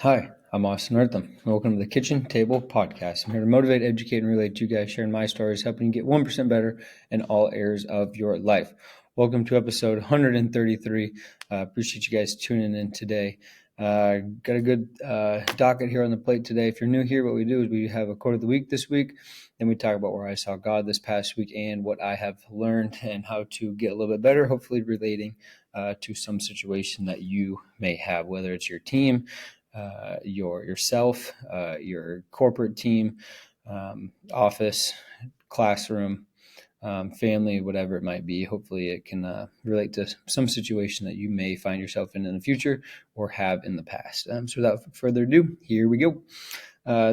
Hi, I'm Austin Northam. Welcome to the Kitchen Table Podcast. I'm here to motivate, educate, and relate to you guys, sharing my stories, helping you get 1% better in all areas of your life. Welcome to episode 133. Appreciate you guys tuning in today. Got a good docket here on the plate today. If you're new here, what we do is we have a quote of the week this week. Then we talk about where I saw God this past week and what I have learned and how to get a little bit better, hopefully relating to some situation that you may have, whether it's your team, yourself, your corporate team, office, classroom, family, whatever it might be. Hopefully it can relate to some situation that you may find yourself in the future or have in the past. So without further ado, here we go.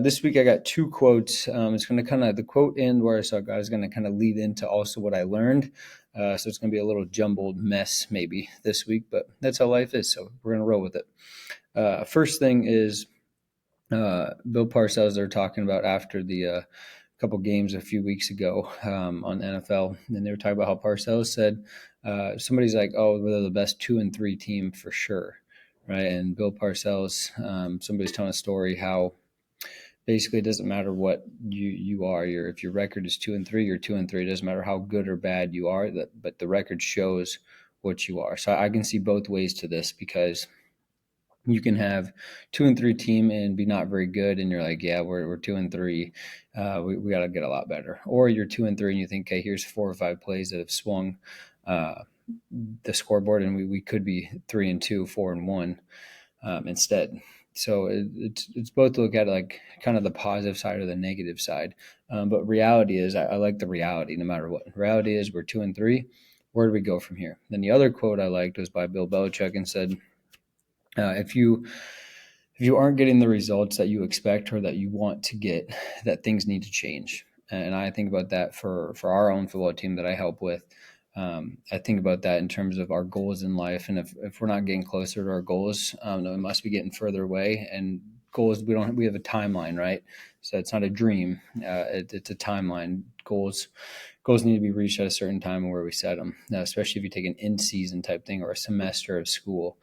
This week I got two quotes. It's going to kind of, the quote and where I saw God is going to kind of lead into also what I learned. So it's going to be a little jumbled mess maybe this week, but that's how life is. So we're going to roll with it. First thing is Bill Parcells. They're talking about after the couple games a few weeks ago on NFL, and they were talking about how Parcells said somebody's like, "Oh, they're the best 2-3 team for sure," right? And Bill Parcells, somebody's telling a story how basically it doesn't matter what you are. If your record is 2-3, you're 2-3. It doesn't matter how good or bad you are, but the record shows what you are. So I can see both ways to this because you can have 2-3 team and be not very good, and you're like, yeah, we're 2-3. We got to get a lot better. Or you're 2-3, and you think, okay, here's 4 or 5 plays that have swung the scoreboard, and we could be 3-2, 4-1 instead. So it's both to look at it like kind of the positive side or the negative side. But reality is, I like the reality no matter what. Reality is we're 2-3. Where do we go from here? Then the other quote I liked was by Bill Belichick and said, if you aren't getting the results that you expect or that you want to get, that things need to change. And I think about that for our own football team that I help with. I think about that in terms of our goals in life. And if we're not getting closer to our goals, then we must be getting further away. And goals, we have a timeline, right? So it's not a dream. It's a timeline. Goals need to be reached at a certain time where we set them, especially if you take an in-season type thing or a semester of school.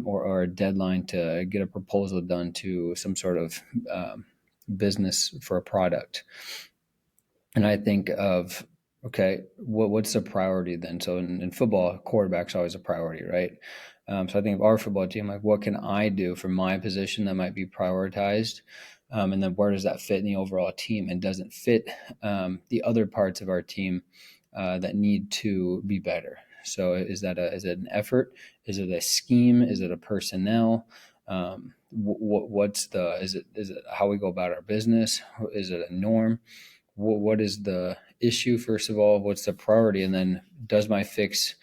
Or a deadline to get a proposal done to some sort of business for a product. And I think of, okay, what's the priority then? So in football, quarterback's always a priority, right? So I think of our football team, like what can I do for my position that might be prioritized? And then where does that fit in the overall team, and doesn't fit the other parts of our team that need to be better? So is it an effort? Is it a scheme? Is it a personnel? Is it how we go about our business? Is it a norm? What is the issue? First of all, what's the priority? And then does my fix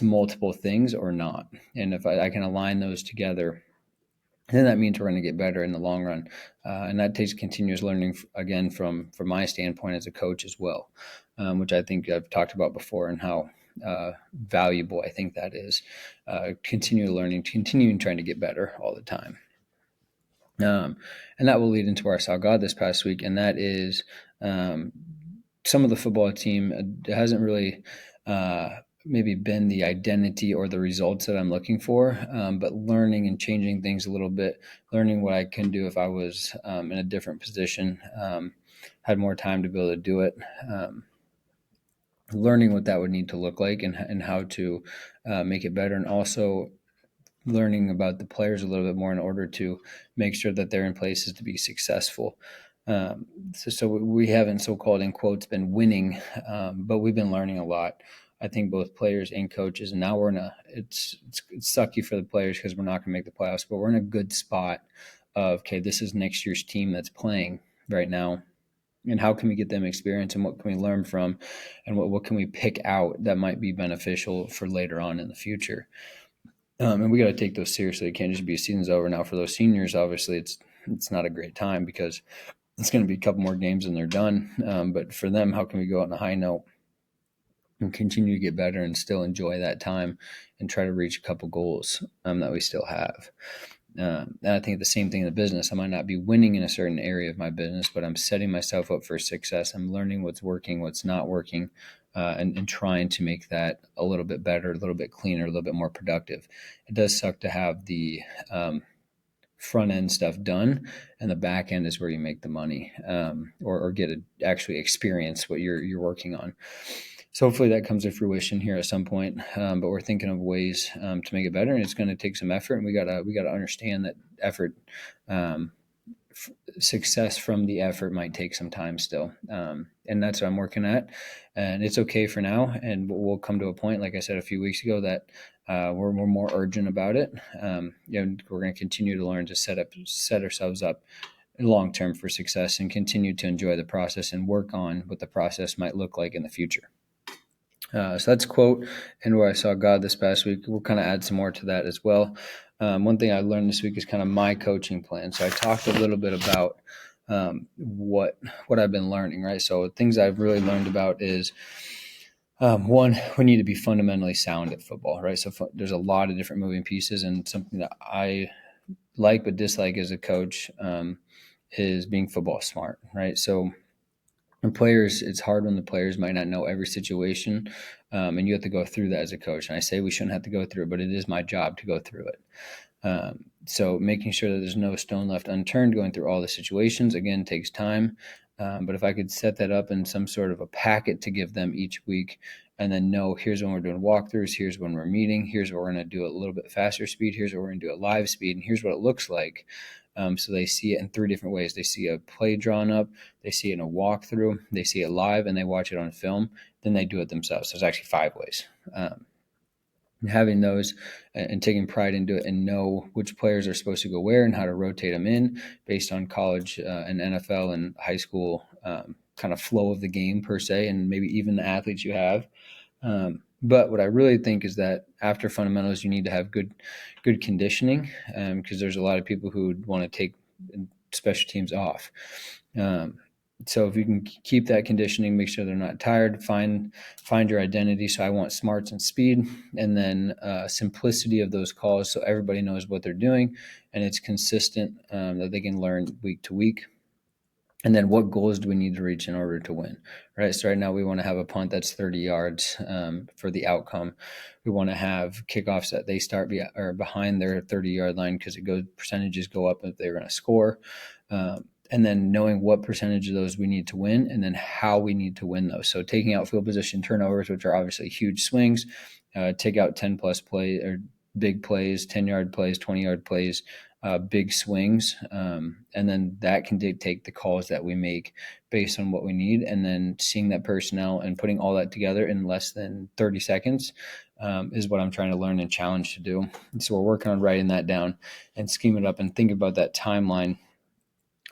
multiple things or not? And if I can align those together, then that means we're going to get better in the long run. And that takes continuous learning, again, from my standpoint as a coach as well, which I think I've talked about before, and how valuable I think that is. Continue learning, continuing trying to get better all the time. And that will lead into where I saw God this past week, and that is some of the football team hasn't really maybe been the identity or the results that I'm looking for, but learning and changing things a little bit, learning what I can do if I was in a different position, had more time to be able to do it, learning what that would need to look like, and how to make it better, and also learning about the players a little bit more in order to make sure that they're in places to be successful. So we haven't, so-called in quotes, been winning, but we've been learning a lot. I think both players and coaches, and now we're it's sucky for the players because we're not going to make the playoffs, but we're in a good spot of, okay, this is next year's team that's playing right now. And how can we get them experience, and what can we learn from, and what can we pick out that might be beneficial for later on in the future? And we got to take those seriously. It can't just be season's over now. For those seniors, obviously, it's not a great time because it's going to be a couple more games and they're done. But for them, how can we go out on a high note and continue to get better and still enjoy that time and try to reach a couple goals that we still have? And I think the same thing in the business. I might not be winning in a certain area of my business, but I'm setting myself up for success. I'm learning what's working, what's not working, and trying to make that a little bit better, a little bit cleaner, a little bit more productive. It does suck to have the front end stuff done, and the back end is where you make the money, or get to actually experience what you're working on. So hopefully that comes to fruition here at some point. But we're thinking of ways to make it better, and it's going to take some effort. And we gotta understand that effort, success from the effort might take some time still, and that's what I'm working at. And it's okay for now, and we'll come to a point, like I said a few weeks ago, that we're more urgent about it. We're going to continue to learn to set ourselves up long term for success, and continue to enjoy the process and work on what the process might look like in the future. So that's quote and where I saw God this past week. We'll kind of add some more to that as well. One thing I learned this week is kind of my coaching plan. So I talked a little bit about what I've been learning, right? So things I've really learned about is, one, we need to be fundamentally sound at football, right? So there's a lot of different moving pieces, and something that I like but dislike as a coach is being football smart, right? So and players, it's hard when the players might not know every situation, and you have to go through that as a coach. And I say we shouldn't have to go through it, but it is my job to go through it. So making sure that there's no stone left unturned, going through all the situations, again, takes time. But if I could set that up in some sort of a packet to give them each week, and then know, here's when we're doing walkthroughs, here's when we're meeting, here's what we're going to do at a little bit faster speed, here's what we're going to do at live speed, and here's what it looks like. So they see it in three different ways. They see a play drawn up, they see it in a walkthrough, they see it live, and they watch it on film. Then they do it themselves. So there's actually 5 ways. Having those and taking pride into it, and know which players are supposed to go where and how to rotate them in based on college and NFL and high school kind of flow of the game per se, and maybe even the athletes you have. But what I really think is that after fundamentals, you need to have good conditioning, because there's a lot of people who would want to take special teams off. So if you can keep that conditioning, make sure they're not tired, find your identity. So I want smarts and speed, and then simplicity of those calls, so everybody knows what they're doing and it's consistent, that they can learn week to week. And then what goals do we need to reach in order to win, right? So right now we want to have a punt that's 30 yards for the outcome. We want to have kickoffs that they start behind their 30-yard line, because percentages go up if they're going to score. And then knowing what percentage of those we need to win, and then how we need to win those. So taking out field position turnovers, which are obviously huge swings, take out 10-plus play or big plays, 10-yard plays, 20-yard plays, big swings, and then that can dictate the calls that we make based on what we need. And then seeing that personnel and putting all that together in less than 30 seconds is what I'm trying to learn and challenge to do. And so we're working on writing that down and scheme it up and think about that timeline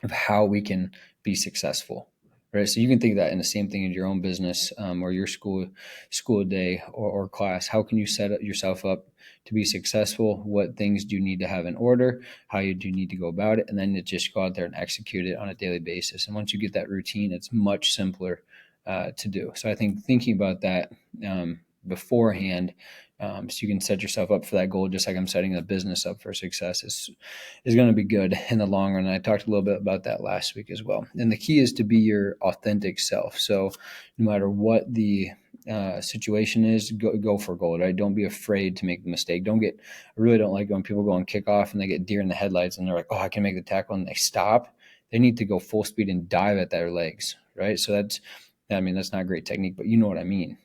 of how we can be successful, right? So you can think that in the same thing in your own business, or your school day or class. How can you set yourself up to be successful? What things do you need to have in order? How do you need to go about it? And then just go out there and execute it on a daily basis. And once you get that routine, it's much simpler to do. So I think thinking about that beforehand, so you can set yourself up for that goal, just like I'm setting a business up for success, is going to be good in the long run. And I talked a little bit about that last week as well. And the key is to be your authentic self. So no matter what the situation is, go for gold, right? Don't be afraid to make the mistake. I really don't like when people go on kickoff and they get deer in the headlights and they're like, oh, I can make the tackle, and they stop. They need to go full speed and dive at their legs, right? So that's not great technique, but you know what I mean.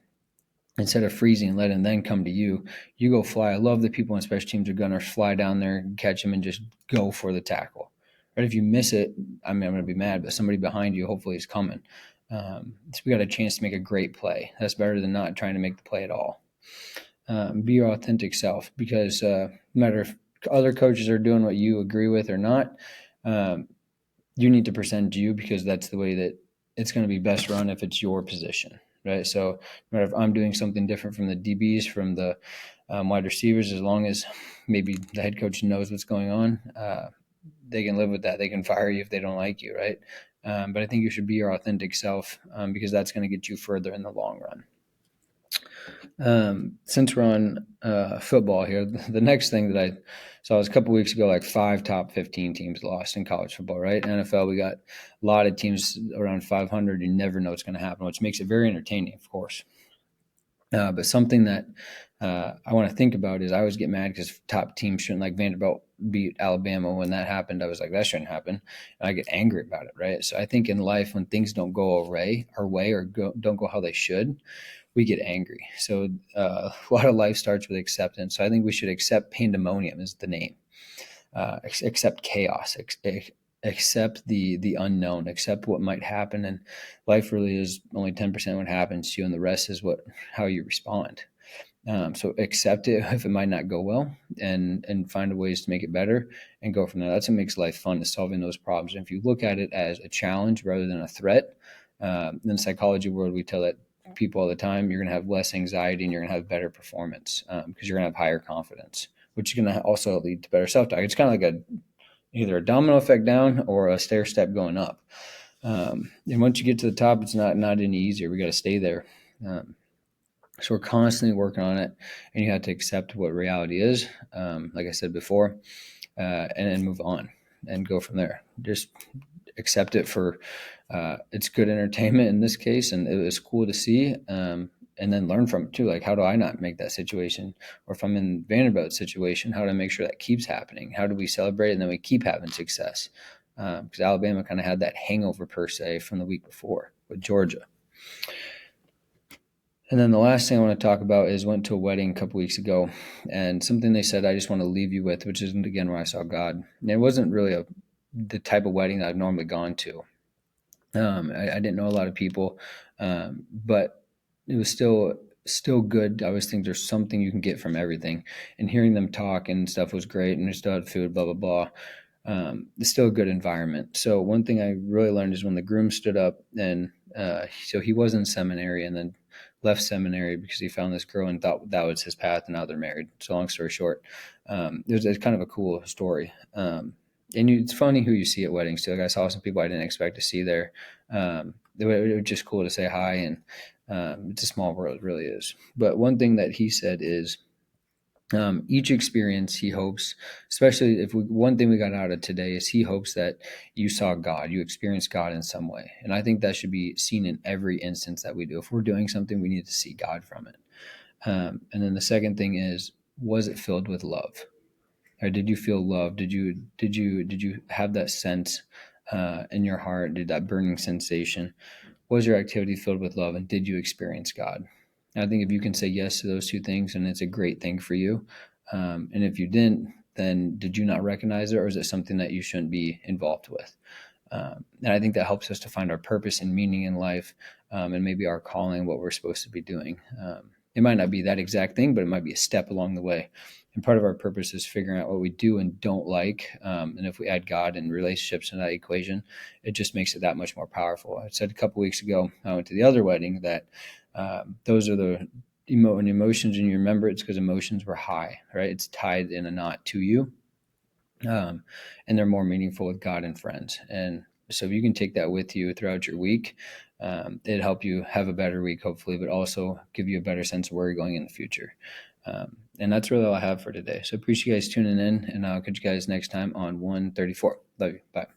Instead of freezing and letting them come to you, you go fly. I love that people on special teams or gunners fly down there, catch them, and just go for the tackle. Right? If you miss it, I'm going to be mad, but somebody behind you hopefully is coming. So we got a chance to make a great play. That's better than not trying to make the play at all. Be your authentic self, because no matter if other coaches are doing what you agree with or not, you need to present you, because that's the way that it's going to be best run if it's your position. Right. So no matter if I'm doing something different from the DBs, from the wide receivers, as long as maybe the head coach knows what's going on, they can live with that. They can fire you if they don't like you. Right. But I think you should be your authentic self, because that's going to get you further in the long run. Since we're on football here, the next thing that I saw was a couple weeks ago, like 5 top 15 teams lost in college football, right? NFL, we got a lot of teams around 500. You never know what's going to happen, which makes it very entertaining, of course. But something that I want to think about is I always get mad because top teams shouldn't, like Vanderbilt beat Alabama. When that happened, I was like, that shouldn't happen. And I get angry about it, right? So I think in life, when things don't go our way or don't go how they should, we get angry. So a lot of life starts with acceptance. So I think we should accept pandemonium is the name. Accept chaos, accept the unknown, accept what might happen. And life really is only 10% what happens to you, and the rest is how you respond. So accept it if it might not go well, and find ways to make it better and go from there. That's what makes life fun, is solving those problems. And if you look at it as a challenge rather than a threat, in the psychology world, we tell that people all the time, you're going to have less anxiety and you're going to have better performance, because you're going to have higher confidence, which is going to also lead to better self-talk. It's kind of like either a domino effect down or a stair step going up. And once you get to the top, it's not any easier. We got to stay there. So we're constantly working on it, and you have to accept what reality is, like I said before, and then move on and go from there. Just accept it for it's good entertainment in this case, and it was cool to see, and then learn from it too. Like, how do I not make that situation? Or if I'm in Vanderbilt's situation, how do I make sure that keeps happening? How do we celebrate and then we keep having success? Because Alabama kind of had that hangover per se from the week before with Georgia. And then the last thing I want to talk about is went to a wedding a couple weeks ago, and something they said I just want to leave you with, which isn't again where I saw God. And it wasn't really the type of wedding that I've normally gone to. I didn't know a lot of people, but it was still good. I always think there's something you can get from everything, and hearing them talk and stuff was great. And they still had food, blah blah blah. It's still a good environment. So one thing I really learned is when the groom stood up, and so he was in seminary and then left seminary because he found this girl and thought that was his path, and now they're married. So long story short, it's kind of a cool story. And it's funny who you see at weddings too. Like I saw some people I didn't expect to see there. It was just cool to say hi, and it's a small world, it really is. But one thing that he said is, each experience, he hopes, especially one thing we got out of today is he hopes that you saw God, you experienced God in some way. And I think that should be seen in every instance that we do. If we're doing something, we need to see God from it. And then the second thing is, was it filled with love? Or did you feel love? Did you have that sense in your heart? Did that burning sensation? Was your activity filled with love? And did you experience God? And I think if you can say yes to those two things, and it's a great thing for you. And if you didn't, then did you not recognize it, or is it something that you shouldn't be involved with? And I think that helps us to find our purpose and meaning in life, and maybe our calling, what we're supposed to be doing. It might not be that exact thing, but it might be a step along the way. And part of our purpose is figuring out what we do and don't like. And if we add God and relationships in that equation, it just makes it that much more powerful. I said a couple weeks ago, I went to the other wedding, that those are the emotions, and you remember it's because emotions were high, right? It's tied in a knot to you. And they're more meaningful with God and friends. And so if you can take that with you throughout your week, it'd help you have a better week, hopefully, but also give you a better sense of where you're going in the future. And that's really all I have for today. So appreciate you guys tuning in, and I'll catch you guys next time on 134. Love you. Bye.